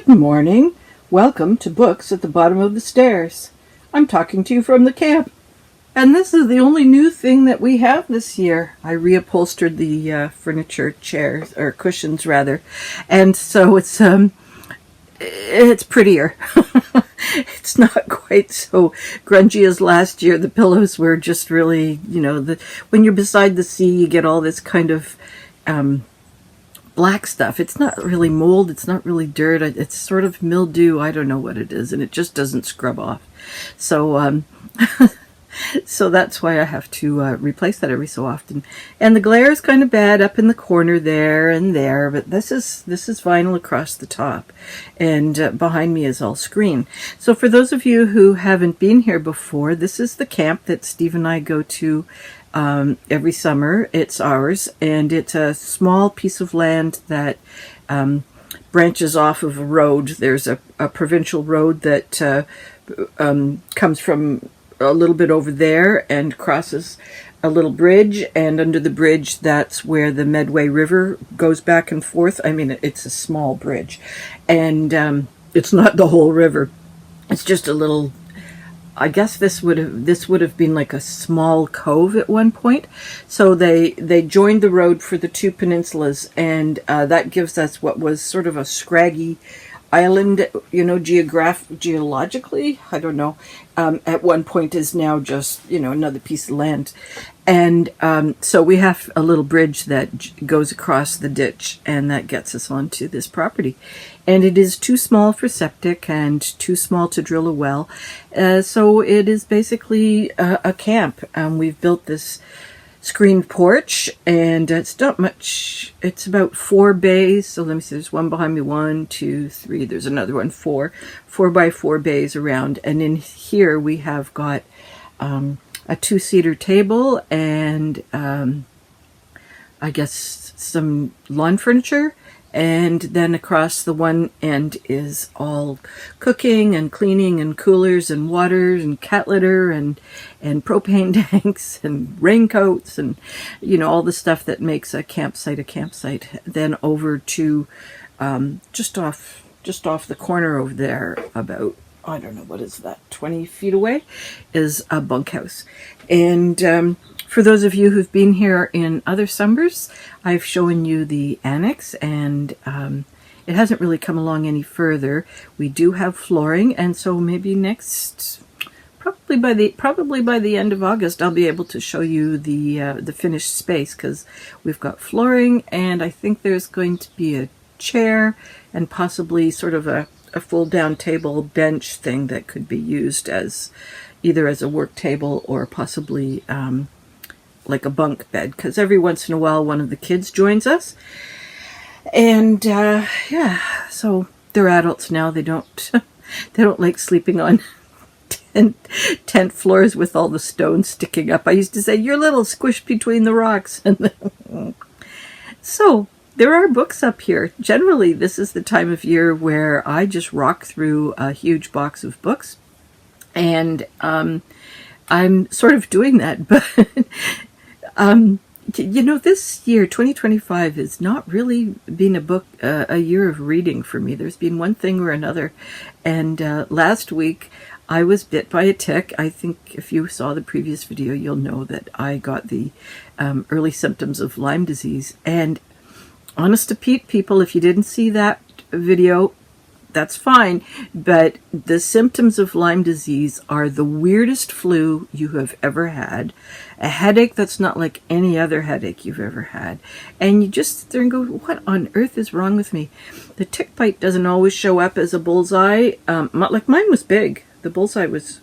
Good morning. Welcome to Books at the Bottom of the Stairs. I'm talking to you from the camp. And this is the only new thing that we have this year. I reupholstered the furniture chairs, or cushions rather. And so it's prettier. It's not quite so grungy as last year. The pillows were just really, when you're beside the sea, you get all this kind of black stuff. It's not really mold. It's not really dirt. It's sort of mildew. I don't know what it is. And it just doesn't scrub off. So, so that's why I have to replace that every so often. And the glare is kind of bad up in the corner there and there, but this is vinyl across the top, and behind me is all screen. So for those of you who haven't been here before, this is the camp that Steve and I go to every summer. It's ours, and it's a small piece of land that branches off of a road. There's a provincial road that comes from a little bit over there and crosses a little bridge, and under the bridge, that's where the Medway River goes back and forth. I mean, it's a small bridge, and it's not the whole river. It's just a little. I guess this would have been like a small cove at one point. So they joined the road for the two peninsulas, and that gives us what was sort of a scraggy island, geologically, I don't know, at one point is now just, another piece of land. And so we have a little bridge that goes across the ditch, and that gets us onto this property. And it is too small for septic and too small to drill a well. So it is basically a camp. We've built this screened porch, and it's not much. It's about 4 bays. So let me see, there's one behind me, 1, 2, 3, there's another one, 4 by 4 bays around. And in here we have got a 2-seater table and I guess some lawn furniture. And then across the one end is all cooking and cleaning and coolers and water and cat litter and propane tanks and raincoats and, all the stuff that makes a campsite a campsite. Then over to just off the corner over there, about, I don't know, what is that, 20 feet away, is a bunkhouse. And for those of you who've been here in other summers, I've shown you the annex, and it hasn't really come along any further. We do have flooring, and so maybe probably by the end of August, I'll be able to show you the finished space, because we've got flooring, and I think there's going to be a chair and possibly sort of a fold-down table bench thing that could be used as either as a work table or possibly like a bunk bed, because every once in a while one of the kids joins us, and so they're adults now. They don't like sleeping on tent floors with all the stones sticking up. I used to say, you're a little squished between the rocks. And so there are books up here. Generally, this is the time of year where I just rock through a huge box of books, and I'm sort of doing that, but this year, 2025, has not really been a year of reading for me. There's been one thing or another. And last week, I was bit by a tick. I think if you saw the previous video, you'll know that I got the early symptoms of Lyme disease. And honest to Pete, people, if you didn't see that video, that's fine, but the symptoms of Lyme disease are the weirdest flu you have ever had, a headache that's not like any other headache you've ever had, and you just sit there and go, what on earth is wrong with me? The tick bite doesn't always show up as a bullseye. Like mine was big. The bullseye was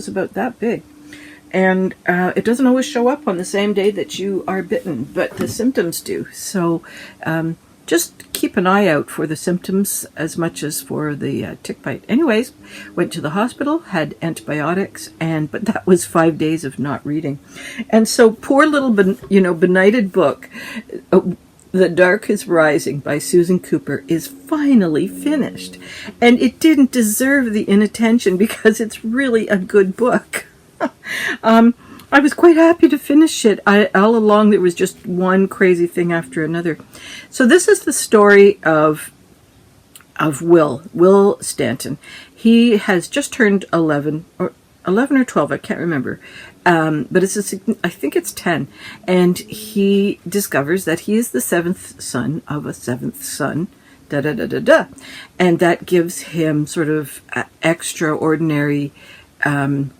about that big. And it doesn't always show up on the same day that you are bitten, but the symptoms do. So just keep an eye out for the symptoms as much as for the tick bite. Anyways, went to the hospital, had antibiotics, but that was 5 days of not reading. And so poor little, benighted book, The Dark is Rising by Susan Cooper, is finally finished. And it didn't deserve the inattention because it's really a good book. I was quite happy to finish it. All along there was just one crazy thing after another. So this is the story of of Will Stanton. He has just turned 11 or 12, I can't remember. But I think it's 10. And he discovers that he is the seventh son of a seventh son. Da da da da da. And that gives him sort of extraordinary, I'm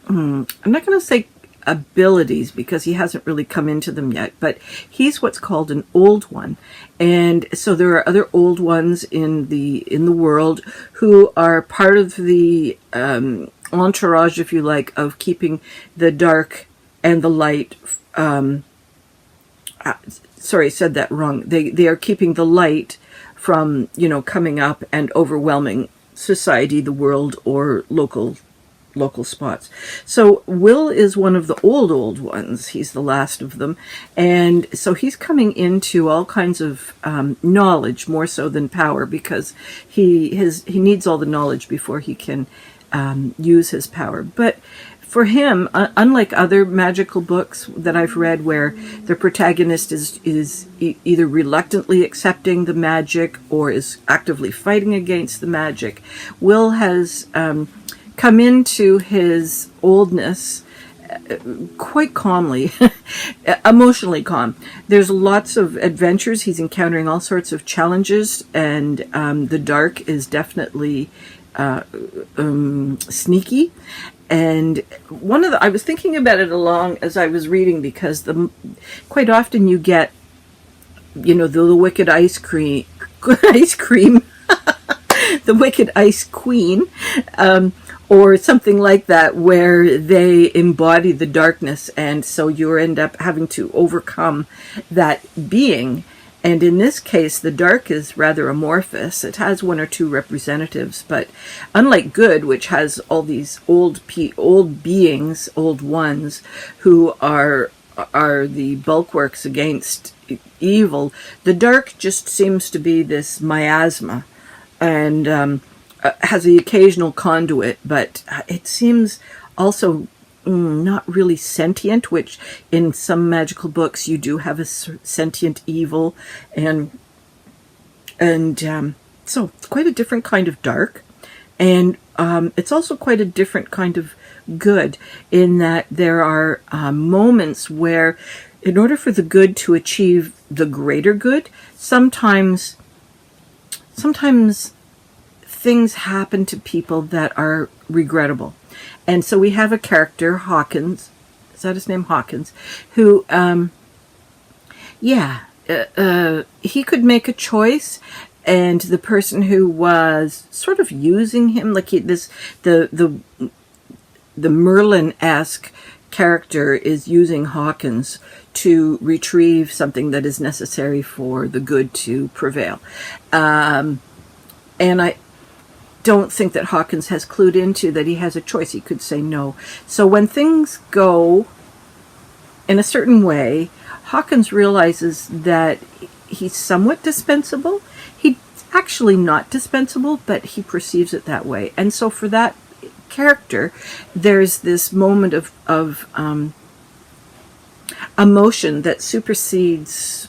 not going to say abilities because he hasn't really come into them yet, but he's what's called an old one. And so there are other old ones in the world who are part of the entourage, if you like, of keeping the dark and the light. Sorry, I said that wrong. They are keeping the light from, coming up and overwhelming society, the world, or local spots. So Will is one of the old ones. He's the last of them. And so he's coming into all kinds of knowledge, more so than power, because he needs all the knowledge before he can use his power. But for him, unlike other magical books that I've read where the protagonist is either reluctantly accepting the magic or is actively fighting against the magic, Will has come into his oldness quite calmly, emotionally calm. There's lots of adventures. He's encountering all sorts of challenges, and the dark is definitely sneaky. And I was thinking about it along as I was reading, because quite often you get, the wicked ice cream, the wicked ice queen, or something like that, where they embody the darkness, and so you end up having to overcome that being. And in this case, the dark is rather amorphous. It has one or two representatives, but unlike good, which has all these old beings, old ones, who are the bulwarks against evil, the dark just seems to be this miasma, and has the occasional conduit, but it seems also not really sentient, which in some magical books you do have a sentient evil, and so it's quite a different kind of dark, and it's also quite a different kind of good, in that there are moments where, in order for the good to achieve the greater good, sometimes things happen to people that are regrettable. And so we have a character, Hawkins, is that his name, Hawkins, who, he could make a choice, and the person who was sort of using him, like the Merlin-esque character is using Hawkins to retrieve something that is necessary for the good to prevail. And I don't think that Hawkins has clued into that he has a choice. He could say no. So when things go in a certain way, Hawkins realizes that he's somewhat dispensable. He's actually not dispensable, but he perceives it that way. And so for that character, there's this moment of emotion that supersedes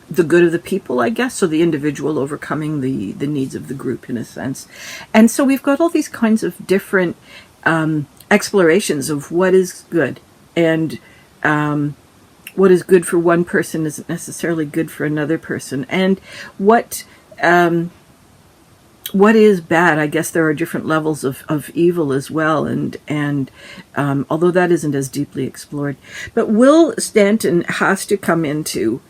the good of the people, I guess, so the individual overcoming the needs of the group, in a sense. And so we've got all these kinds of different explorations of what is good, and what is good for one person isn't necessarily good for another person, and what is bad. I guess there are different levels of evil as well, and although that isn't as deeply explored. But Will Stanton has to come into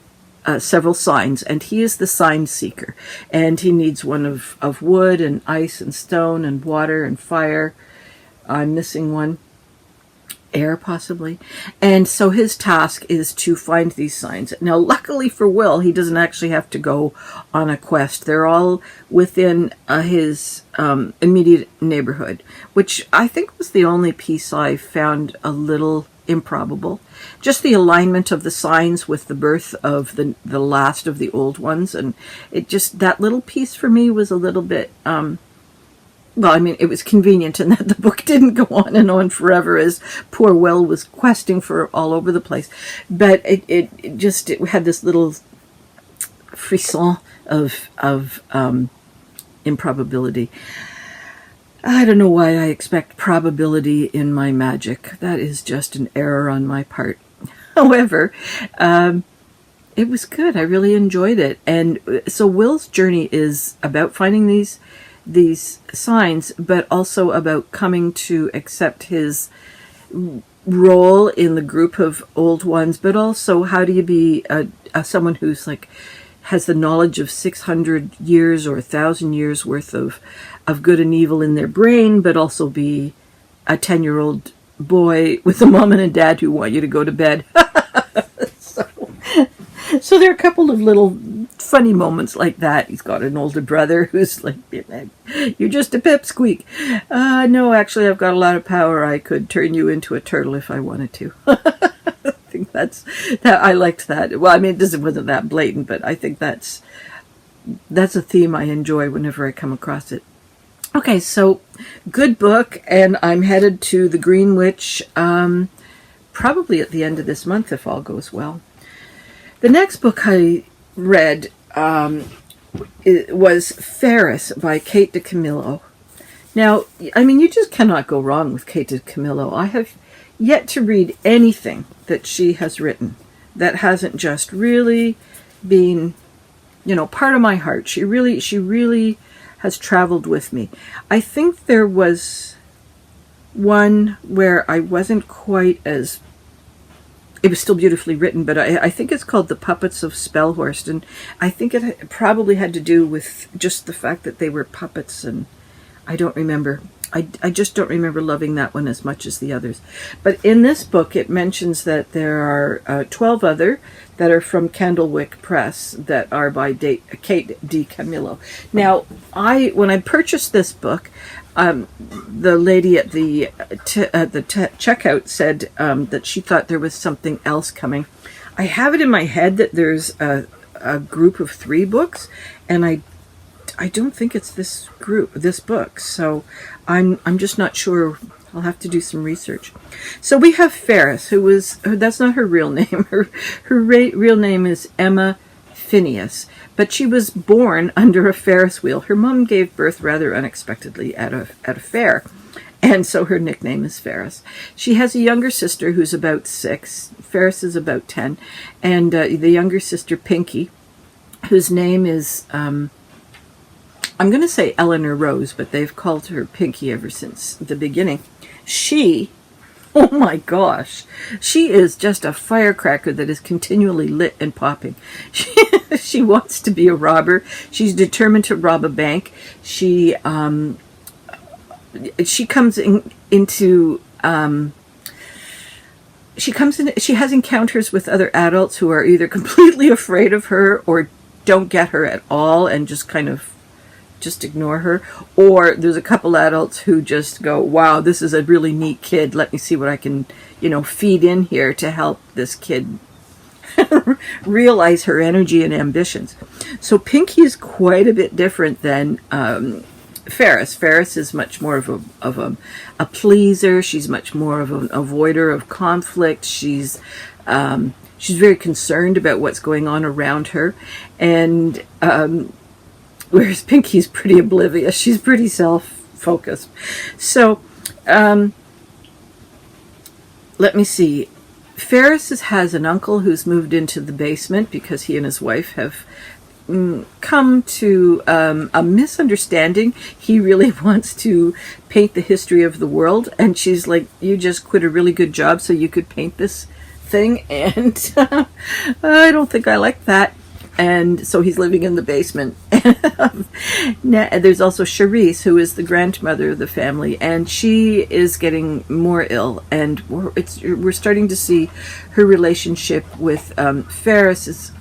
several signs, and he is the sign seeker, and he needs one of wood and ice and stone and water and fire. I'm missing one. Air, possibly. And so his task is to find these signs. Now, luckily for Will, he doesn't actually have to go on a quest. They're all within his immediate neighborhood, which I think was the only piece I found a little improbable. Just the alignment of the signs with the birth of the last of the old ones, and it just, that little piece for me was a little bit well, I mean, it was convenient in that the book didn't go on and on forever as poor Will was questing for all over the place. But it had this little frisson of improbability. I don't know why I expect probability in my magic. That is just an error on my part. However, it was good. I really enjoyed it. And so Will's journey is about finding these signs, but also about coming to accept his role in the group of old ones, but also how do you be someone who's like has the knowledge of 600 years or 1,000 years worth of good and evil in their brain, but also be a 10-year-old boy with a mom and a dad who want you to go to bed. So there are a couple of little funny moments like that. He's got an older brother who's like, "You're just a pipsqueak." No, actually, I've got a lot of power. I could turn you into a turtle if I wanted to. I think that. I liked that. Well, I mean, it wasn't that blatant, but I think that's a theme I enjoy whenever I come across it. Okay, so good book, and I'm headed to the Green Witch probably at the end of this month if all goes well. The next book I read was Ferris by Kate DiCamillo. Now, I mean, you just cannot go wrong with Kate DiCamillo. I have yet to read anything that she has written that hasn't just really been, part of my heart. She really has traveled with me. I think there was one where I wasn't quite as... It was still beautifully written, but I think it's called The Puppets of Spellhorst, and I think it probably had to do with just the fact that they were puppets, and I don't remember. I just don't remember loving that one as much as the others. But in this book, it mentions that there are 12 other that are from Candlewick Press that are by Kate DiCamillo. Now, when I purchased this book, the lady at the checkout said that she thought there was something else coming. I have it in my head that there's a group of 3 books, and I don't think it's this book. So I'm just not sure. I'll have to do some research. So we have Ferris, that's not her real name. Her real name is Emma Phineas, but she was born under a Ferris wheel. Her mom gave birth rather unexpectedly at a fair, and so her nickname is Ferris. She has a younger sister who's about 6. Ferris is about 10, and the younger sister, Pinky, whose name is... I'm going to say Eleanor Rose, but they've called her Pinky ever since the beginning. Oh my gosh, she is just a firecracker that is continually lit and popping. She wants to be a robber. She's determined to rob a bank. She comes into she has encounters with other adults who are either completely afraid of her or don't get her at all and just kind of ignore her, or there's a couple adults who just go, wow, this is a really neat kid, let me see what I can feed in here to help this kid realize her energy and ambitions. So Pinky is quite a bit different than Ferris. Ferris is much more of a pleaser. She's much more of an avoider of conflict. She's very concerned about what's going on around her, and whereas Pinky's pretty oblivious. She's pretty self-focused. So, let me see. Ferris has an uncle who's moved into the basement because he and his wife have come to a misunderstanding. He really wants to paint the history of the world, and she's like, you just quit a really good job so you could paint this thing, and I don't think I like that. And so he's living in the basement. There's also Charisse, who is the grandmother of the family, and she is getting more ill. And we're starting to see her relationship with Ferris.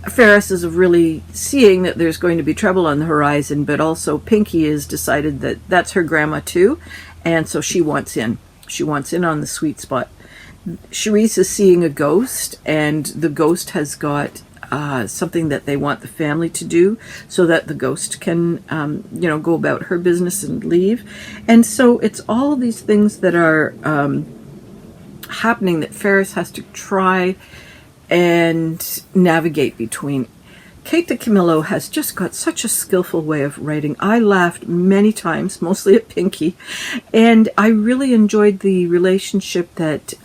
Ferris is really seeing that there's going to be trouble on the horizon, but also Pinky has decided that that's her grandma too, and so she wants in. She wants in on the sweet spot. Charisse is seeing a ghost, and the ghost has got something that they want the family to do so that the ghost can, go about her business and leave. And so it's all of these things that are happening that Ferris has to try and navigate between. Kate DiCamillo has just got such a skillful way of writing. I laughed many times, mostly at Pinky, and I really enjoyed the relationship that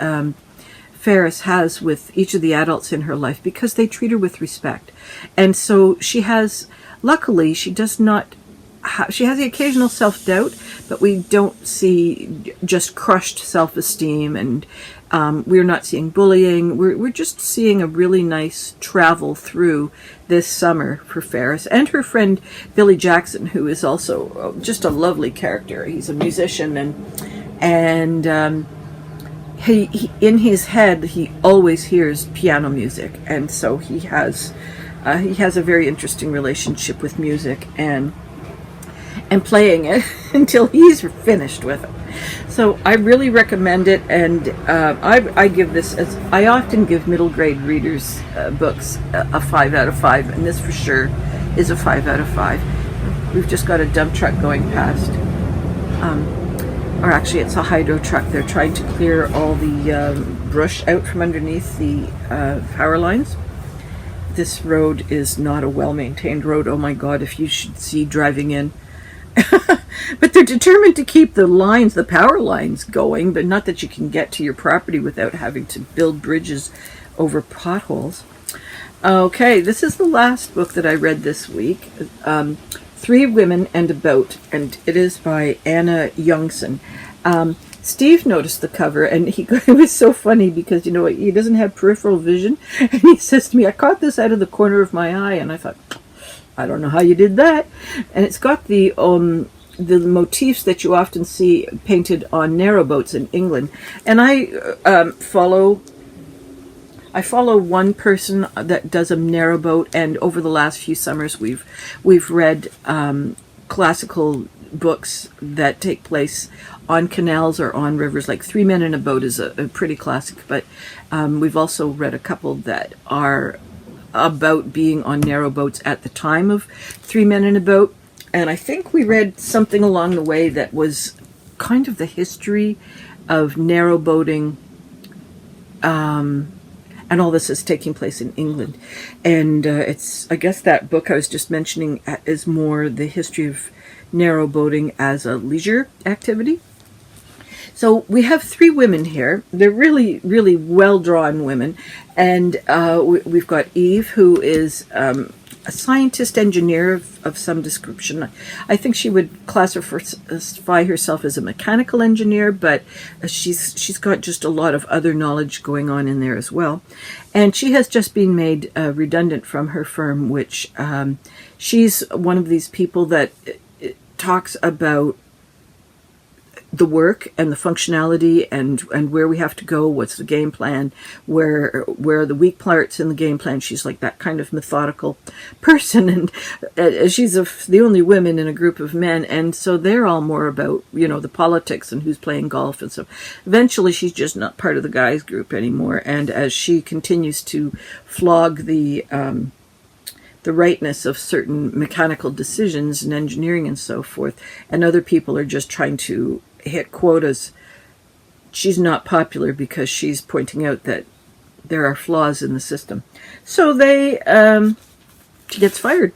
Ferris has with each of the adults in her life because they treat her with respect. And so she has, luckily, she does not, she has the occasional self-doubt, but we don't see just crushed self-esteem, and we're not seeing bullying. We're just seeing a really nice travel through this summer for Ferris and her friend Billy Jackson, who is also just a lovely character. He's a musician, and he in his head he always hears piano music, and so he has a very interesting relationship with music and playing it until he's finished with it. So I really recommend it, and I give this, as I often give middle grade readers books, a 5 out of 5, and this for sure is a 5 out of 5. We've just got a dump truck going past, or actually it's a hydro truck. They're trying to clear all the brush out from underneath the power lines. This road is not a well-maintained road. Oh my God, if you should see driving in. But they're determined to keep the lines, the power lines going, but not that you can get to your property without having to build bridges over potholes. Okay, this is the last book that I read this week, Three Women and a Boat, and it is by Anna Youngson. Steve noticed the cover, and it was so funny because, you know, he doesn't have peripheral vision, and he says to me, I caught this out of the corner of my eye, and I thought, I don't know how you did that. And it's got the motifs that you often see painted on narrowboats in England. And I follow one person that does a narrowboat, and over the last few summers we've read classical books that take place on canals or on rivers. Like Three Men in a Boat is a pretty classic, but we've also read a couple that are about being on narrowboats at the time of Three Men in a Boat. And I think we read something along the way that was kind of the history of narrowboating, and all this is taking place in England. And it's, I guess that book I was just mentioning is more the history of narrowboating as a leisure activity. So we have three women here. They're really, really well-drawn women. And we've got Eve, who is a scientist engineer of some description. I think she would classify herself as a mechanical engineer, but she's got just a lot of other knowledge going on in there as well. And she has just been made redundant from her firm, which she's one of these people that talks about the work and the functionality and where we have to go, what's the game plan, where are the weak parts in the game plan. She's like that kind of methodical person, and she's the only woman in a group of men, and so they're all more about, you know, the politics and who's playing golf and so eventually she's just not part of the guys group anymore. And as she continues to flog the rightness of certain mechanical decisions and engineering and so forth, and other people are just trying to hit quotas, she's not popular because she's pointing out that there are flaws in the system. So she gets fired.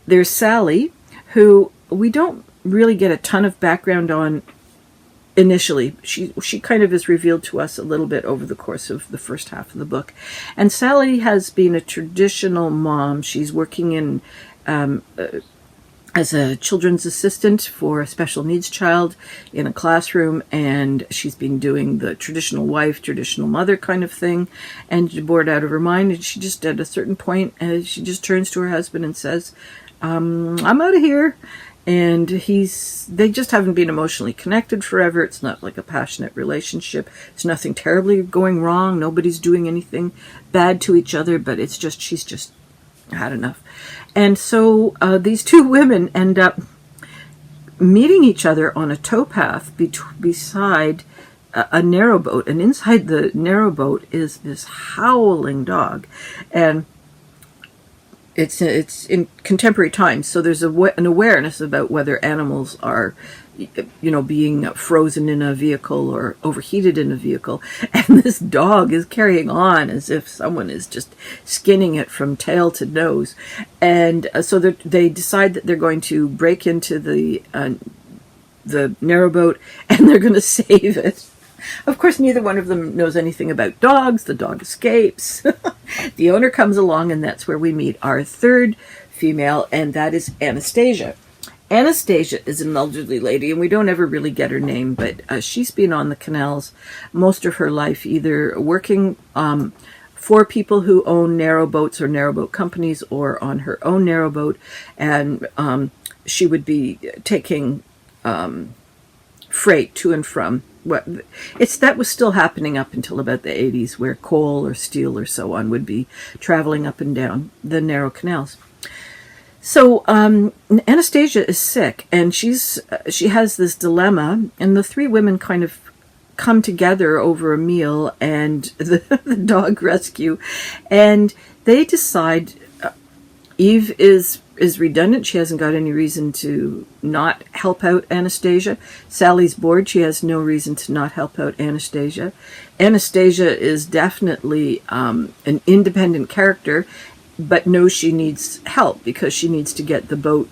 There's Sally, who we don't really get a ton of background on initially. She kind of is revealed to us a little bit over the course of the first half of the book. And Sally has been a traditional mom. She's working in as a children's assistant for a special needs child in a classroom, and she's been doing the traditional wife, traditional mother kind of thing, and bored out of her mind. And she just, at a certain point, she just turns to her husband and says, I'm out of here. And they just haven't been emotionally connected forever. It's not like a passionate relationship. There's nothing terribly going wrong. Nobody's doing anything bad to each other, but it's just, she's just had enough. And so these two women end up meeting each other on a towpath beside a narrowboat. And inside the narrowboat is this howling dog. And it's in contemporary times, so there's an awareness about whether animals are, being frozen in a vehicle or overheated in a vehicle, and this dog is carrying on as if someone is just skinning it from tail to nose, and so they decide that they're going to break into the narrowboat and they're going to save it. Of course, neither one of them knows anything about dogs. The dog escapes. The owner comes along, and that's where we meet our third female, and that is Anastasia. Anastasia is an elderly lady, and we don't ever really get her name, but she's been on the canals most of her life, either working for people who own narrowboats or narrowboat companies, or on her own narrowboat, and she would be taking freight to and from. That was still happening up until about the 80s, where coal or steel or so on would be traveling up and down the narrow canals. So Anastasia is sick, and she has this dilemma, and the three women kind of come together over a meal and the dog rescue, and they decide Eve is redundant. She hasn't got any reason to not help out Anastasia. Sally's bored. She has no reason to not help out Anastasia. Anastasia is definitely an independent character, but knows she needs help because she needs to get the boat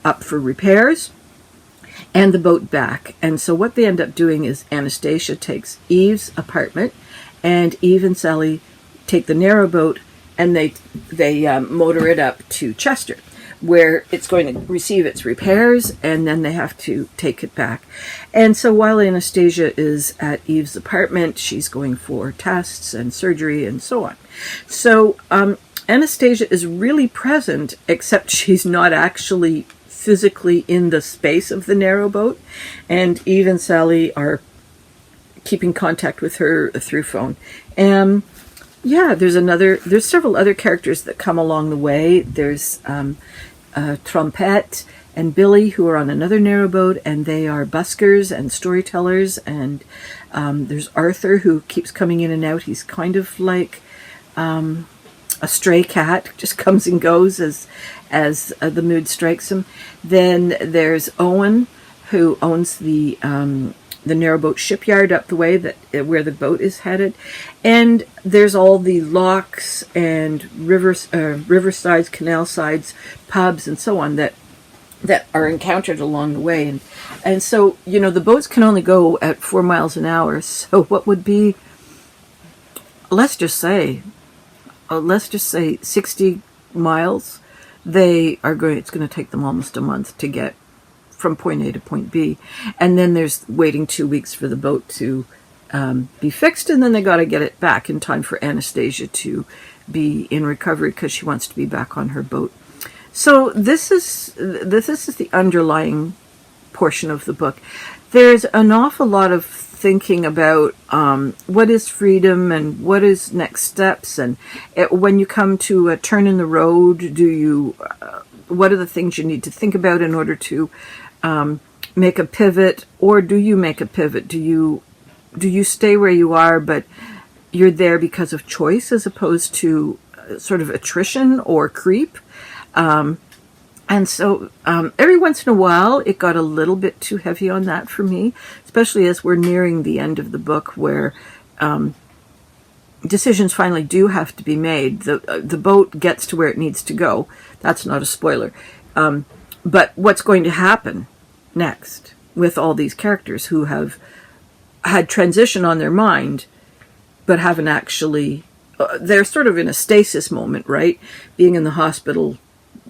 up for repairs and the boat back. And so what they end up doing is Anastasia takes Eve's apartment, and Eve and Sally take the narrowboat, and they motor it up to Chester, where it's going to receive its repairs, and then they have to take it back. And so while Anastasia is at Eve's apartment, she's going for tests and surgery and so on. So Anastasia is really present, except she's not actually physically in the space of the narrowboat, and Eve and Sally are keeping contact with her through phone. There's several other characters that come along the way. There's Trompette and Billy, who are on another narrowboat, and they are buskers and storytellers. And there's Arthur, who keeps coming in and out. He's kind of like a stray cat, just comes and goes as the mood strikes him. Then there's Owen, who owns the narrowboat shipyard up the way where the boat is headed, and there's all the locks and riversides, canal sides, pubs, and so on that are encountered along the way, and so the boats can only go at 4 miles an hour. So what would be, let's just say 60 miles. It's going to take them almost a month to get from point A to point B, and then there's waiting 2 weeks for the boat to be fixed, and then they got to get it back in time for Anastasia to be in recovery because she wants to be back on her boat. So this is the underlying portion of the book. There's an awful lot of thinking about what is freedom and what is next steps, and when you come to a turn in the road, what are the things you need to think about in order to make a pivot, or do you make a pivot? Do you stay where you are, but you're there because of choice as opposed to sort of attrition or creep? And so every once in a while, it got a little bit too heavy on that for me, especially as we're nearing the end of the book, where decisions finally do have to be made. The boat gets to where it needs to go. That's not a spoiler. But what's going to happen next with all these characters who have had transition on their mind, but haven't actually, they're sort of in a stasis moment, right? Being in the hospital,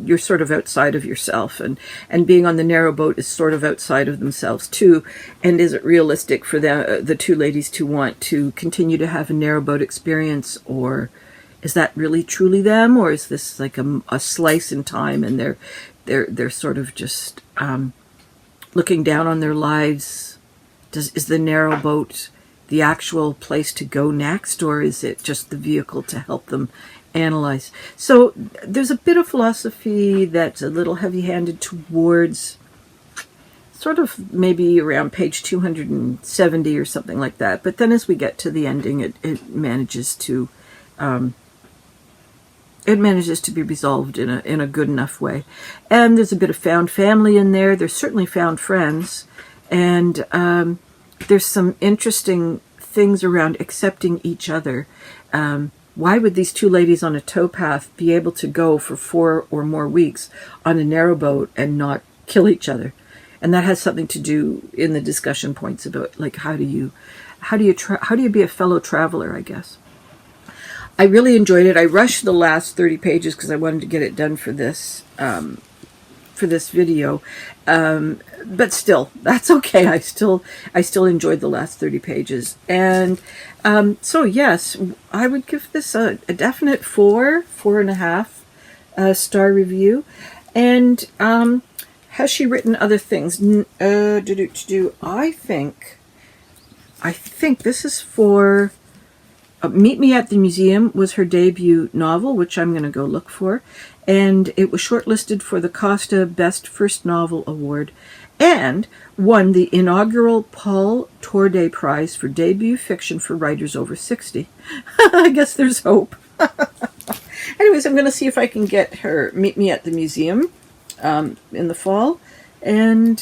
you're sort of outside of yourself, and being on the narrowboat is sort of outside of themselves too. And is it realistic for the two ladies to want to continue to have a narrowboat experience, or is that really truly them, or is this like a slice in time, and they're sort of just looking down on their lives? Is the narrowboat the actual place to go next, or is it just the vehicle to help them analyze? So there's a bit of philosophy that's a little heavy-handed towards sort of maybe around page 270 or something like that. But then as we get to the ending, it manages to it manages to be resolved in a good enough way. And there's a bit of found family in there. There's certainly found friends. And there's some interesting things around accepting each other. Why would these two ladies on a towpath be able to go for 4 or more weeks on a narrowboat and not kill each other? And that has something to do in the discussion points about, like, how do you be a fellow traveler, I guess. I really enjoyed it. I rushed the last 30 pages because I wanted to get it done for this video. But still, that's okay. I still enjoyed the last 30 pages. And so yes, I would give this a definite 4.5 star review. And has she written other things? I think this is for Meet Me at the Museum was her debut novel, which I'm going to go look for. And it was shortlisted for the Costa Best First Novel Award and won the inaugural Paul Torday Prize for Debut Fiction for Writers Over 60. I guess there's hope. Anyways, I'm going to see if I can get her Meet Me at the Museum in the fall. And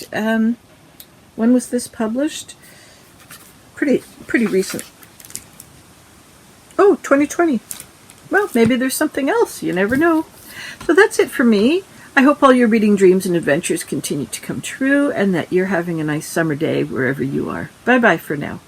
when was this published? Pretty recent. Oh, 2020. Well, maybe there's something else. You never know. So that's it for me. I hope all your reading dreams and adventures continue to come true and that you're having a nice summer day wherever you are. Bye-bye for now.